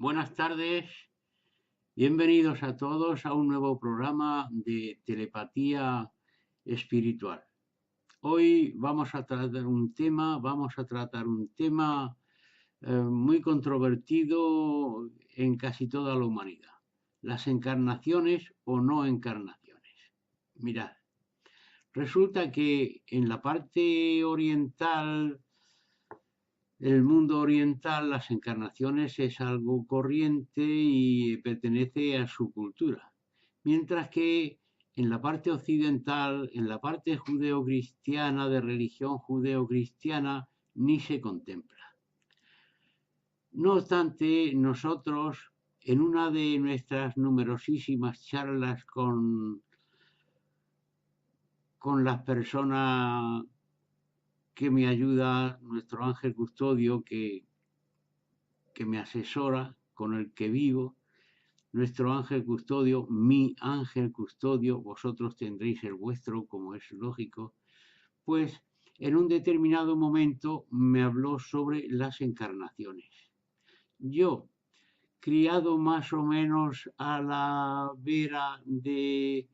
Buenas tardes, bienvenidos a todos a un nuevo programa de telepatía espiritual. Hoy vamos a tratar un tema muy controvertido en casi toda la humanidad. Las encarnaciones o no encarnaciones. Mirad, resulta que en la parte oriental, el mundo oriental, las encarnaciones es algo corriente y pertenece a su cultura. Mientras que en la parte occidental, en la parte judeocristiana, de religión judeocristiana, ni se contempla. No obstante, nosotros, en una de nuestras numerosísimas charlas con las personas que me ayuda, nuestro ángel custodio, que me asesora, con el que vivo, nuestro ángel custodio, mi ángel custodio, vosotros tendréis el vuestro, como es lógico, pues en un determinado momento me habló sobre las encarnaciones. Yo, criado más o menos a la vera de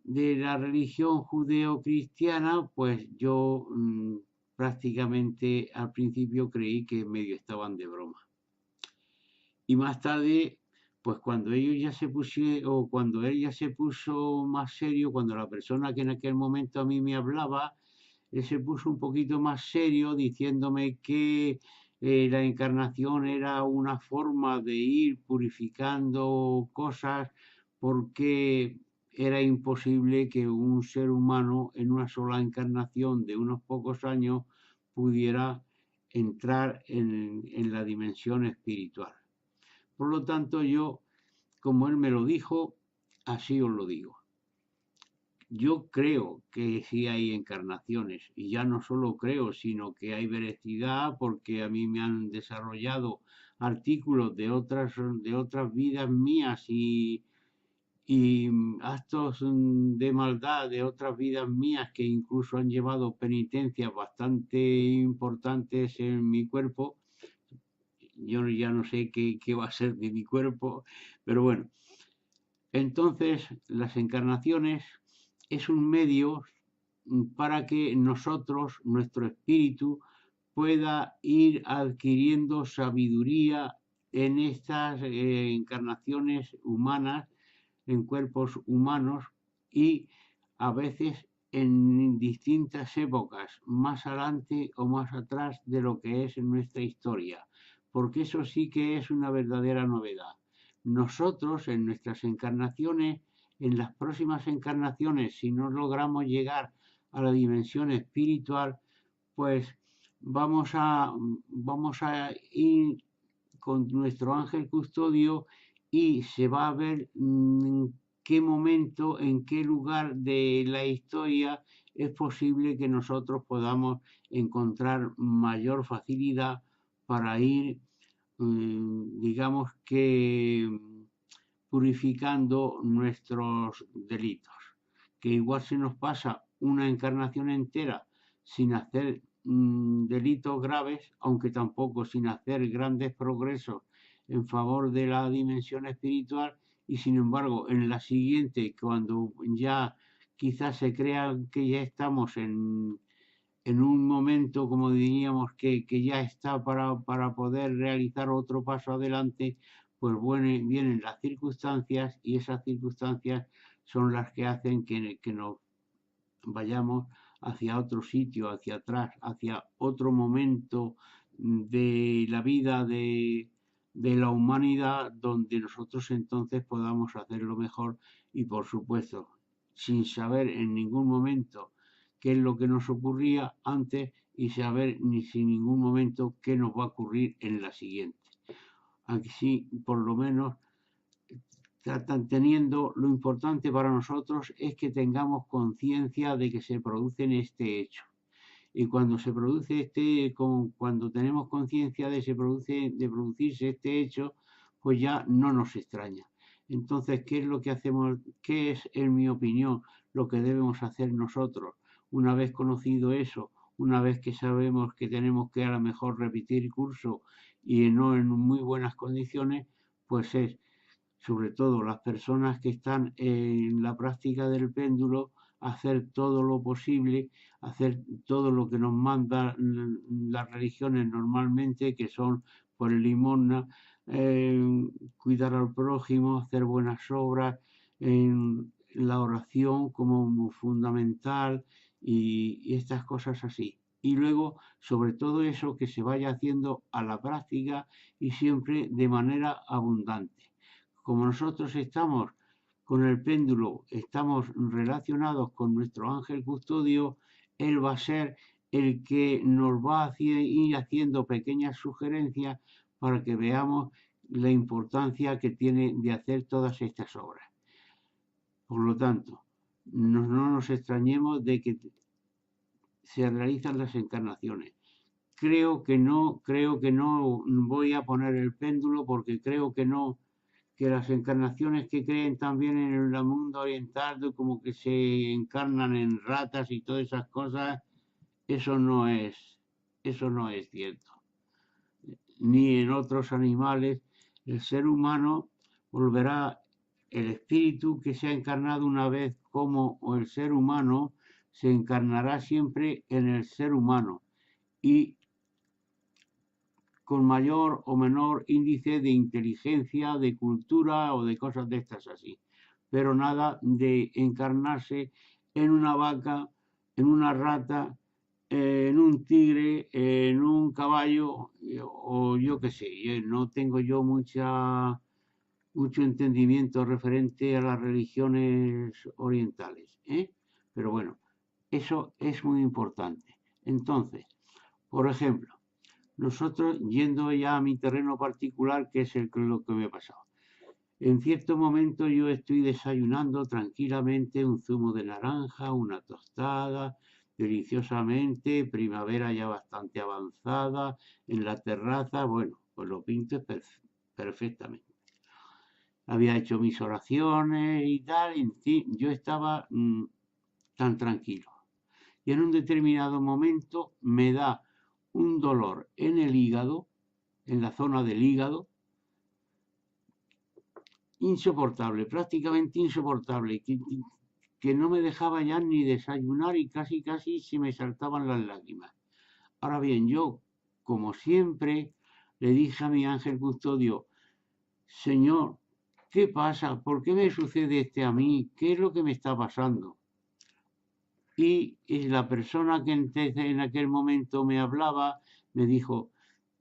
la religión judeo-cristiana, pues yo prácticamente al principio creí que medio estaban de broma. Y más tarde, pues cuando ellos ya se pusieron, o cuando él ya se puso más serio, cuando la persona que en aquel momento a mí me hablaba, él se puso un poquito más serio diciéndome que la encarnación era una forma de ir purificando cosas porque era imposible que un ser humano en una sola encarnación de unos pocos años pudiera entrar en la dimensión espiritual. Por lo tanto, yo, como él me lo dijo, así os lo digo. Yo creo que sí hay encarnaciones, y ya no solo creo, sino que hay veracidad porque a mí me han desarrollado artículos de otras vidas mías y actos de maldad de otras vidas mías que incluso han llevado penitencias bastante importantes en mi cuerpo. Yo ya no sé qué va a ser de mi cuerpo, pero bueno. Entonces, las encarnaciones es un medio para que nosotros, nuestro espíritu, pueda ir adquiriendo sabiduría en estas encarnaciones humanas, en cuerpos humanos y a veces en distintas épocas, más adelante o más atrás de lo que es en nuestra historia, porque eso sí que es una verdadera novedad. Nosotros en nuestras encarnaciones, en las próximas encarnaciones, si no logramos llegar a la dimensión espiritual, pues vamos a ir con nuestro ángel custodio y se va a ver en qué momento, en qué lugar de la historia es posible que nosotros podamos encontrar mayor facilidad para ir, digamos que purificando nuestros delitos. Que igual se nos pasa una encarnación entera sin hacer delitos graves, aunque tampoco sin hacer grandes progresos en favor de la dimensión espiritual, y sin embargo en la siguiente, cuando ya quizás se crea que ya estamos en un momento, como diríamos, que ya está para poder realizar otro paso adelante, pues bueno, vienen las circunstancias y esas circunstancias son las que hacen que nos vayamos hacia otro sitio, hacia atrás, hacia otro momento de la vida de la humanidad, donde nosotros entonces podamos hacerlo mejor y por supuesto, sin saber en ningún momento qué es lo que nos ocurría antes y saber ni sin ningún momento qué nos va a ocurrir en la siguiente. Así, por lo menos, teniendo, lo importante para nosotros es que tengamos conciencia de que se produce este hecho. Y cuando se produce cuando tenemos conciencia de producirse este hecho, pues ya no nos extraña. Entonces, ¿qué es lo que hacemos? ¿Qué es, en mi opinión, lo que debemos hacer nosotros? Una vez conocido eso, una vez que sabemos que tenemos que a lo mejor repetir curso y no en muy buenas condiciones, pues es sobre todo las personas que están en la práctica del péndulo, hacer todo lo posible, hacer todo lo que nos mandan las religiones normalmente, que son por el limosna, cuidar al prójimo, hacer buenas obras, la oración como fundamental y estas cosas así. Y luego, sobre todo eso, que se vaya haciendo a la práctica y siempre de manera abundante. Como nosotros estamos con el péndulo, estamos relacionados con nuestro ángel custodio, él va a ser el que nos va a ir haciendo pequeñas sugerencias para que veamos la importancia que tiene de hacer todas estas obras. Por lo tanto, no nos extrañemos de que se realizan las encarnaciones. Creo que no voy a poner el péndulo porque creo que no, que las encarnaciones que creen también en el mundo oriental, como que se encarnan en ratas y todas esas cosas, eso no es, eso no es cierto. Ni en otros animales, el ser humano volverá, el espíritu que se ha encarnado una vez como el ser humano, se encarnará siempre en el ser humano y con mayor o menor índice de inteligencia, de cultura o de cosas de estas así. Pero nada de encarnarse en una vaca, en una rata, en un tigre, en un caballo o yo qué sé. No tengo yo mucho entendimiento referente a las religiones orientales, ¿eh? Pero bueno, eso es muy importante. Entonces, por ejemplo, nosotros, yendo ya a mi terreno particular, que es lo que me ha pasado. En cierto momento yo estoy desayunando tranquilamente un zumo de naranja, una tostada, deliciosamente, primavera ya bastante avanzada, en la terraza, bueno, pues lo pinto perfectamente. Había hecho mis oraciones y tal, y en fin, yo estaba tan tranquilo. Y en un determinado momento me da un dolor en el hígado, en la zona del hígado, insoportable, prácticamente insoportable, que no me dejaba ya ni desayunar y casi se me saltaban las lágrimas. Ahora bien, yo, como siempre, le dije a mi ángel custodio, Señor, ¿qué pasa? ¿Por qué me sucede este a mí? ¿Qué es lo que me está pasando? Y la persona que en aquel momento me hablaba me dijo,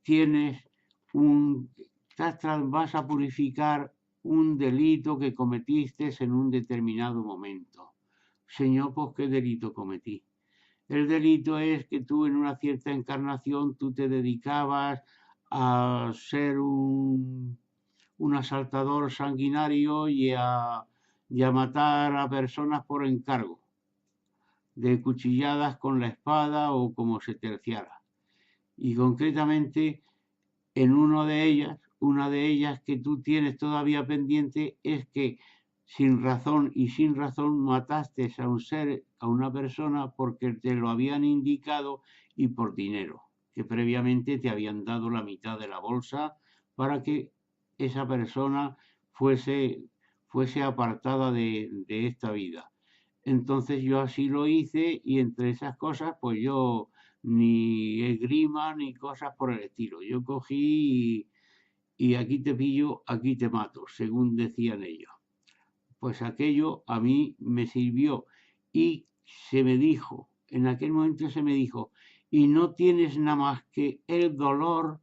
tienes vas a purificar un delito que cometiste en un determinado momento. Señor, pues ¿qué delito cometí? El delito es que tú en una cierta encarnación tú te dedicabas a ser un asaltador sanguinario y a matar a personas por encargo, de cuchilladas con la espada o como se terciara. Y concretamente en una de ellas que tú tienes todavía pendiente es que sin razón y sin razón mataste a un ser, a una persona porque te lo habían indicado y por dinero, que previamente te habían dado la mitad de la bolsa para que esa persona fuese apartada de esta vida. Entonces yo así lo hice y entre esas cosas, pues yo ni esgrima ni cosas por el estilo. Yo cogí y aquí te pillo, aquí te mato, según decían ellos. Pues aquello a mí me sirvió y se me dijo, en aquel momento se me dijo, y no tienes nada más que el dolor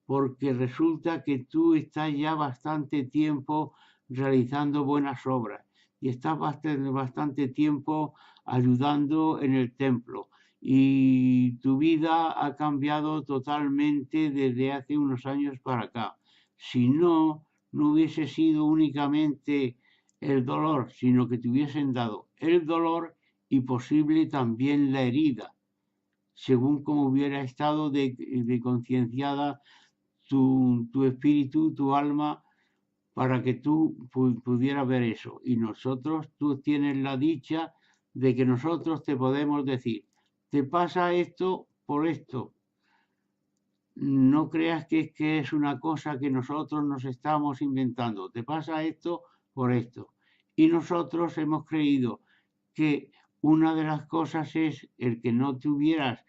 porque resulta que tú estás ya bastante tiempo realizando buenas obras y estás bastante tiempo ayudando en el templo y tu vida ha cambiado totalmente desde hace unos años para acá. Si no, no hubiese sido únicamente el dolor, sino que te hubiesen dado el dolor y posible también la herida, según como hubiera estado de concienciada tu espíritu, tu alma, para que tú pudieras ver eso. Y nosotros, tú tienes la dicha de que nosotros te podemos decir, te pasa esto por esto. no creas que es una cosa que nosotros nos estamos inventando. Te pasa esto por esto. Y nosotros hemos creído que una de las cosas es el que no tuvieras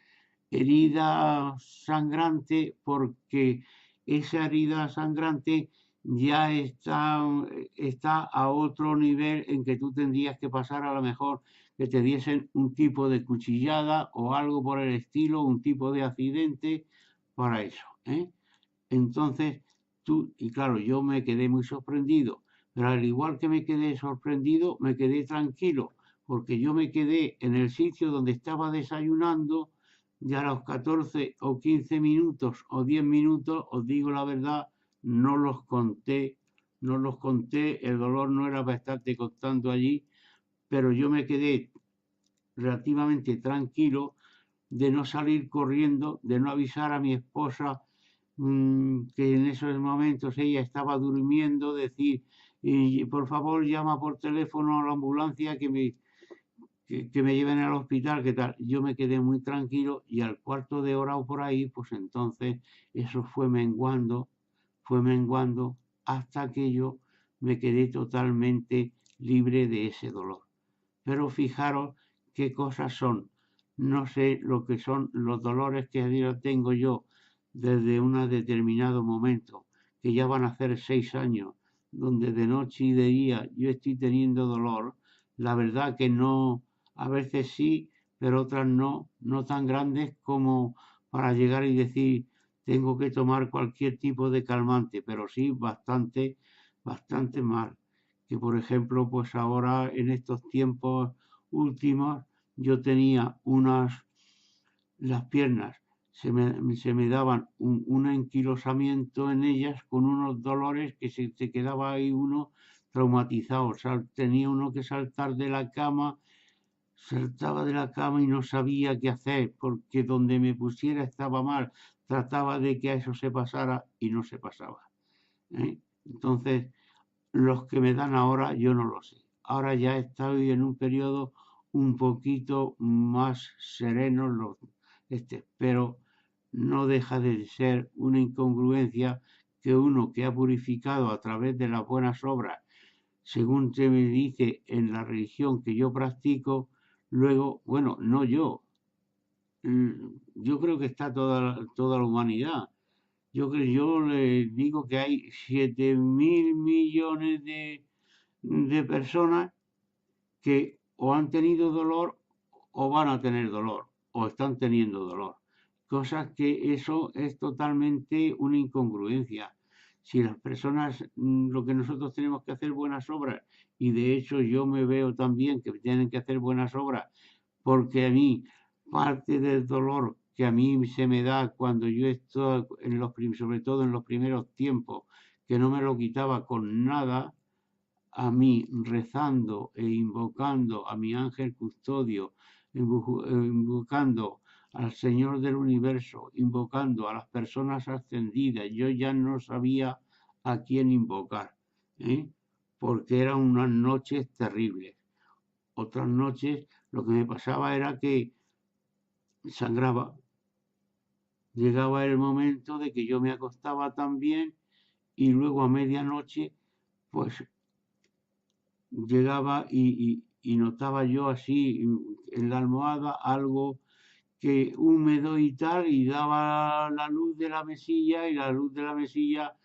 herida sangrante porque esa herida sangrante ya está a otro nivel en que tú tendrías que pasar a lo mejor que te diesen un tipo de cuchillada o algo por el estilo, un tipo de accidente para eso, ¿eh? Entonces, y claro, yo me quedé muy sorprendido, pero al igual que me quedé sorprendido, me quedé tranquilo, porque yo me quedé en el sitio donde estaba desayunando, ya a los 14 o 15 minutos o 10 minutos, os digo la verdad, no los conté, no los conté, el dolor no era para estarte contando allí, pero yo me quedé relativamente tranquilo de no salir corriendo, de no avisar a mi esposa que en esos momentos ella estaba durmiendo, decir, y por favor llama por teléfono a la ambulancia que me lleven al hospital, ¿qué tal? Yo me quedé muy tranquilo y al cuarto de hora o por ahí, pues entonces eso fue menguando hasta que yo me quedé totalmente libre de ese dolor. Pero fijaros qué cosas son. No sé lo que son los dolores que tengo yo desde un determinado momento, que ya van a hacer 6 años, donde de noche y de día yo estoy teniendo dolor. La verdad que no, a veces sí, pero otras no, no tan grandes como para llegar y decir tengo que tomar cualquier tipo de calmante, pero sí bastante, bastante mal. Que por ejemplo, pues ahora en estos tiempos últimos yo tenía las piernas, se me daban un enquilosamiento en ellas con unos dolores que se quedaba ahí uno traumatizado. Tenía uno que saltar de la cama, saltaba de la cama y no sabía qué hacer, porque donde me pusiera estaba mal. Trataba de que a eso se pasara y no se pasaba, ¿eh? Entonces, los que me dan ahora, yo no lo sé. Ahora ya estoy en un periodo un poquito más sereno, pero no deja de ser una incongruencia que uno que ha purificado a través de las buenas obras, según se me dice en la religión que yo practico, luego, bueno, no yo, yo creo que está toda la humanidad. Yo le digo que hay 7.000 millones de personas que o han tenido dolor o van a tener dolor o están teniendo dolor. Cosas que eso es totalmente una incongruencia. Si las personas, lo que nosotros tenemos que hacer buenas obras, y de hecho yo me veo también que tienen que hacer buenas obras, porque a mí parte del dolor que a mí se me da cuando yo estoy, sobre todo en los primeros tiempos, que no me lo quitaba con nada, a mí rezando e invocando a mi ángel custodio, invocando al Señor del universo, invocando a las personas ascendidas, yo ya no sabía a quién invocar, ¿eh? Porque eran unas noches terribles. Otras noches lo que me pasaba era que sangraba. Llegaba el momento de que yo me acostaba también y luego a medianoche pues llegaba y notaba yo así en la almohada algo que húmedo y tal, y daba la luz de la mesilla, y la luz de la mesilla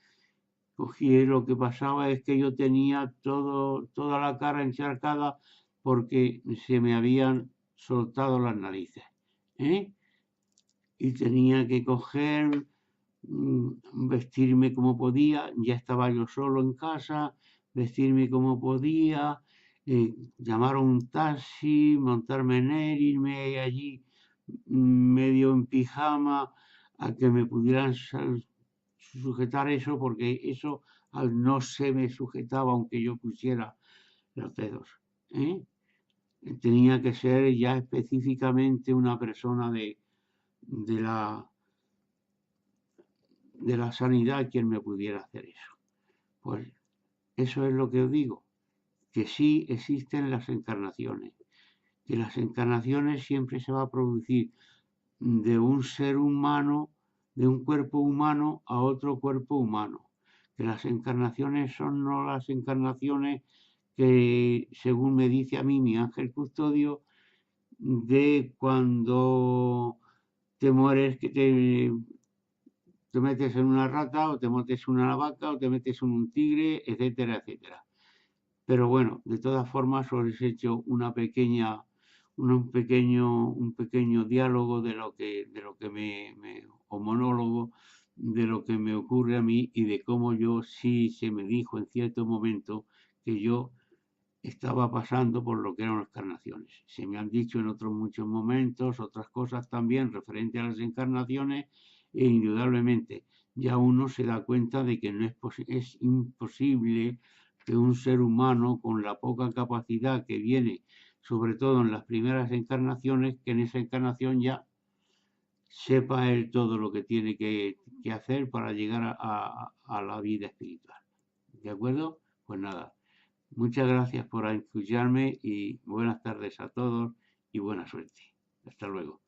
cogí, lo que pasaba es que yo tenía toda la cara encharcada porque se me habían soltado las narices, ¿eh? Y tenía que coger, vestirme como podía, ya estaba yo solo en casa, vestirme como podía, llamar a un taxi, montarme en él, irme allí medio en pijama a que me pudieran sujetar eso, porque eso no se me sujetaba aunque yo pusiera los dedos, ¿eh? Tenía que ser ya específicamente una persona de la de la sanidad quien me pudiera hacer eso. Pues eso es lo que os digo, que sí existen las encarnaciones, que las encarnaciones siempre se va a producir de un ser humano de un cuerpo humano a otro cuerpo humano. Que las encarnaciones son no las encarnaciones que, según me dice a mí mi ángel custodio, de cuando te mueres, que te metes en una rata, o te metes en una vaca, o te metes en un tigre, etcétera, etcétera. Pero bueno, de todas formas os he hecho un pequeño diálogo de lo que o monólogo de lo que me ocurre a mí y de cómo yo sí se me dijo en cierto momento que yo estaba pasando por lo que eran las encarnaciones. Se me han dicho en otros muchos momentos otras cosas también referente a las encarnaciones e indudablemente ya uno se da cuenta de que no es imposible que un ser humano con la poca capacidad que viene, sobre todo en las primeras encarnaciones, que en esa encarnación ya sepa él todo lo que tiene que hacer para llegar a la vida espiritual. ¿De acuerdo? Pues nada, muchas gracias por escucharme y buenas tardes a todos y buena suerte. Hasta luego.